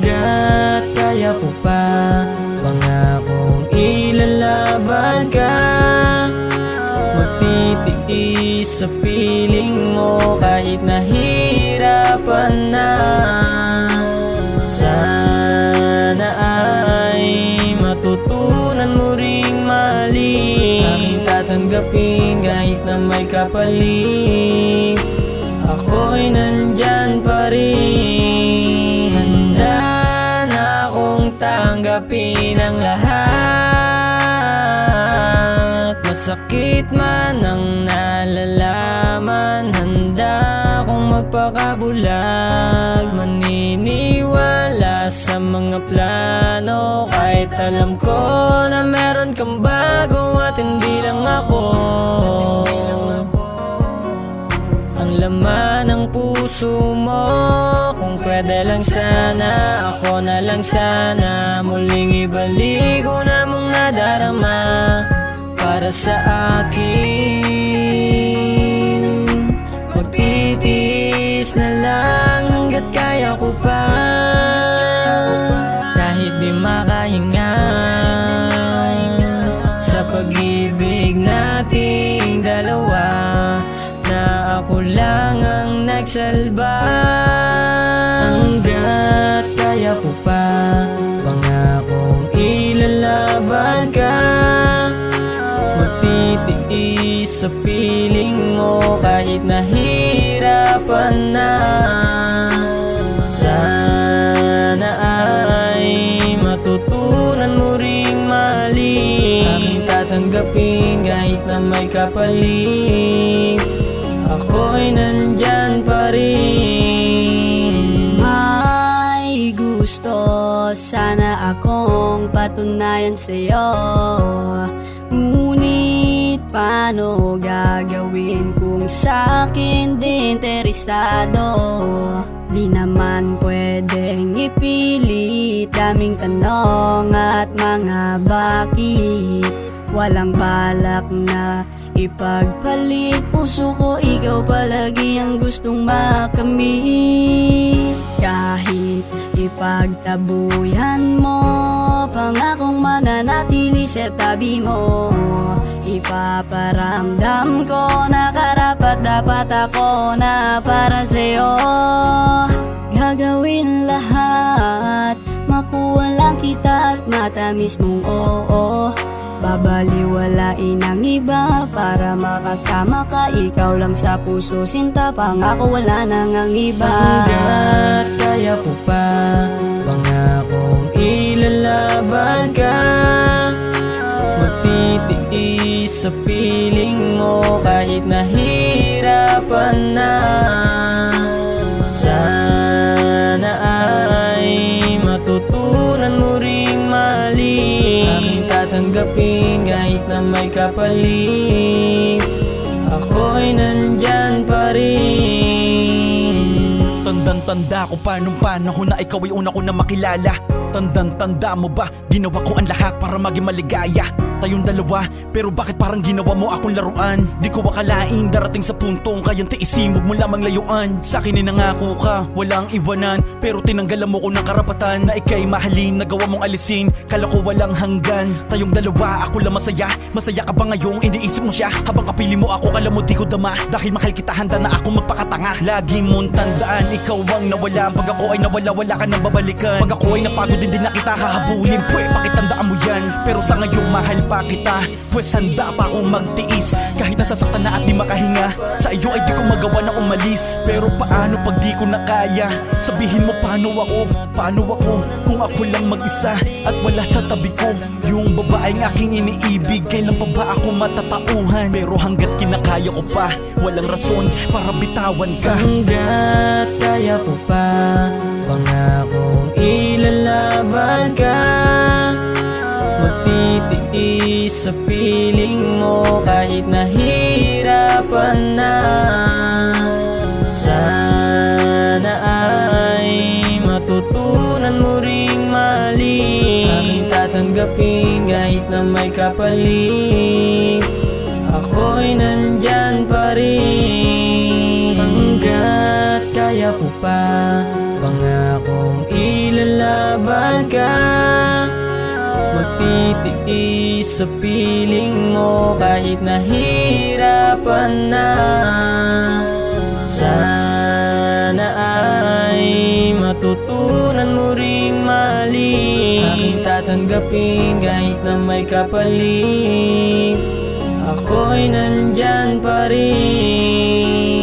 Hanggat kaya ko pa, pangakong ilalaban ka. Magtitiis sa piling mo kahit nahirapan na. Sana ay matutunan mo ring maling aking tatanggapin kahit na may kapalit. Ako'y nandyan pa rin, handa na akong tanggapin ang lahat. Masakit man ang nalalaman, handa akong magpakabulag. Maniniwala sa mga plano kahit alam ko na meron kang bago at hindi lang ako. Ang laman ng puso mo, kung pwede lang sana, ako na lang sana. Muling ibalik ko na mong nadarama para sa akin. Magtitiis na lang hanggat kaya ko pa, kahit di makahinga sa pag-ibig nating dalawa, na ako lang ang nagsalba. Hanggat kaya ko pa, pangakong ilalaban ka. Magtitiis sa piling mo kahit nahirapan na. Sana ay matutunan mo ring maling aking tatanggapin kahit na may kapalit. Ako'y nandyan pa rin. May gusto sana akong patunayan sa'yo, ngunit paano gagawin kung sa'kin di interesado? Di naman pwedeng ipilit, daming tanong at mga bakit. Walang balak na ipagpalit, puso ko ikaw palagi ang gustong makamit. Kahit ipagtabuyan mo, pangakong mananatili sa tabi mo. Ipaparamdam ko na karapat dapat ako na para sa'yo. Gagawin lahat, makuha lang kita at matamis mong oo. Babaliwalain ang iba para makasama ka, ikaw lang sa puso sinta, pangako wala nang ang iba. Hanggat kaya ko pa, pangakong ilalaban ka. Magtitiis sa piling mo kahit nahirapan na. Sana ay matutunan mo ring maling aking tatanggapin kahit na may kapalit. Ako'y nandyan pa rin. Tandang-tanda ko pa nung panahon na ikaw ay una ko na makilala. Tandang-tanda mo ba, ginawa ko ang lahat para maging maligaya. Tayong dalawa, pero bakit parang ginawa mo akong laruan? Di ko akalain darating sa puntong kayang tiisin, huwag mo lamang layuan. Sa'kin inangako ka, walang iwanan, pero tinanggalan mo ko ng karapatan na ika'y mahalin, nagawa mong alisin, kala ko walang hanggan. Tayong dalawa, ako lang masaya. Masaya ka ba ngayong iniisip mo siya? Habang kapili mo ako, kala mo di ko dama. Dahil mahal kita, handa na ako magpakatanga. Lagi mong tandaan, ikaw ang nawala. Pag ako ay nawala, wala ka nang babalikan. Pag ako ay napagod, hindi na kita hahabulin. Pwe, pakitandaan mo yan. Pero sa ngayong mahal pa kita, pues handa pa akong magtiis. Kahit nasasaktan na at di makahinga, sa iyo ay di ko magawa na umalis. Pero paano pag di ko na kaya? Sabihin mo paano ako kung ako lang mag-isa at wala sa tabi ko yung babaeng aking iniibig. Kailan pa ba ako matatauhan? Pero hanggat kinakaya ko pa, walang rason para bitawan ka. Hanggat kaya ko pa, pangakong ilalaban ka. Magtitiis sa piling mo kahit nahirapan na. Sana ay matutunan mo ring maling aking tatanggapin kahit na may kapalit. Ako'y nandyan pa rin. Hanggat kaya ko pa, pangakong ilalaban lalaban ka, magtitiis sa piling mo kahit nahihirapan na. Sana ay matutunan mo ring mahalin, aking tatanggapin kahit na may kapalit, ako'y nandyan pa rin.